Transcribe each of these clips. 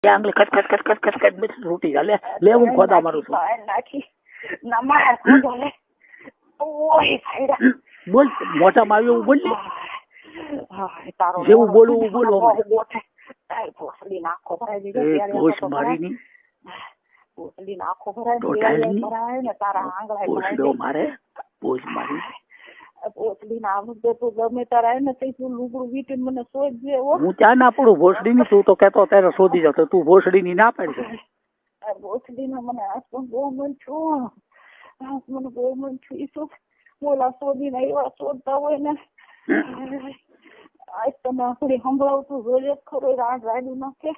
આંગળી cut cut cut cut cut cut બધું તૂટી જાય. લે હું ખોદા મારું છું. નાખી ના માર ખોદો લે. ઓય સાઈડા બોલ મોટામાં આવ્યું બોલ ને. તારો જેવું બોલવું એવું બોલો. ભોસડી નાખો ભરાઈ દીધો. ભોસ મારીની ભોસડી નાખો ભરાઈ ને તારા આંગળા ભોસડો મારે ભોસ મારી ભોસડી ના આવડે તો ગમે તારા ને તું લુગડું વીટીને મને શોધજે. હું ત્યાં ના પડું ભોસડી ની. તું તો કેતો ત્યારે શોધી જતો. તું ભોસડી ની ના પાડી. ભોસડી ને મને આસપાસ બહુ મન છું. મને બહુ મન છું. ઈ શું બોલા શોધીને એવા શોધતા હોય ને આજ તમે આપડી સંભળાવતું જોઈએ ખરો. રાડ રાડું નાખે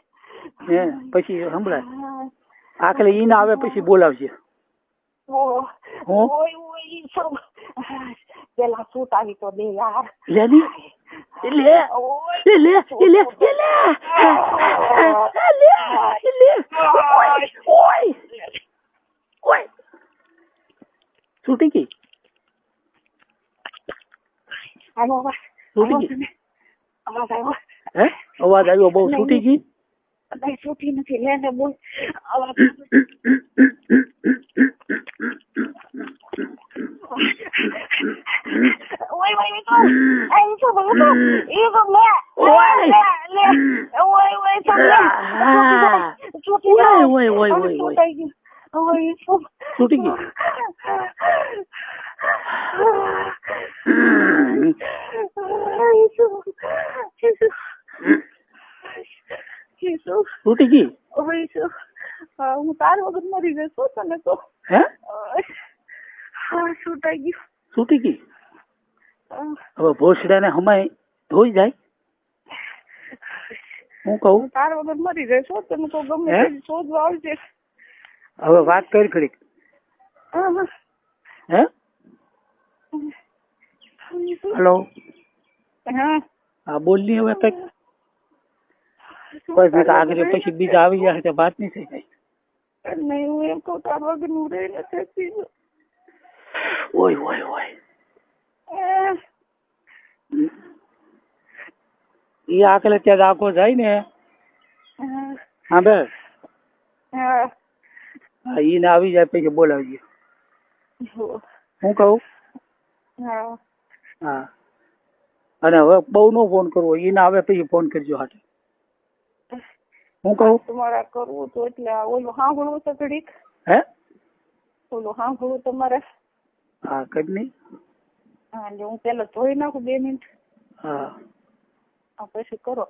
પછી સંભળાય. આખલે ઈ ના આવે પછી બોલાવશે. પેલા સૂટ આવી તો દે યાર. લે લે લે લે લે લે છૂટી ગઈ. અવાજ આવ્યો. હે અવાજ આવ્યો બહુ. છૂટી ગઈ. નહીં છૂટી નથી. લે ને બોલ. અવાજ છૂટી ગઈ. છૂટી ગઈ. હું તાર વગર મરી ગઈ છું. તને તો હે છૂટાઈ ગયું. છૂટી ગઈ. હવે ભોસડા ને હમાય ધોઈ જાય. હું કહું તાર વગર મરી ગઈ છું. તને તો ગમે શોધવા આવશે. હવે વાત કરી ખરી. હે હેલો. હા બોલ ની. હવે કઈક બસ આગળ પછી બીજા આવી જાય તો વાત નહીં થઈ જાય. નહીં હું એમ કહું તાર વગર હું રહી નથી. ઓય ઓય ઓય એ આખલે ત્યાં આખો જાય ને. હા બે હા ઈ ને આવી જાય પછી બોલાવજે. હું કહું હા. અને હવે બહુ નો ફોન કરવો. ઈ ના આવે પછી ફોન કરજો. હાટે હું કહું તમારે કરવું તો એટલે ઓલું સાંભળવું તો ઘડીક. હે ઓલું સાંભળવું તમારે. હા કઈ નહીં. હા હું પેલા ધોઈ નાખું 2 મિનિટ. હા પછી કરો.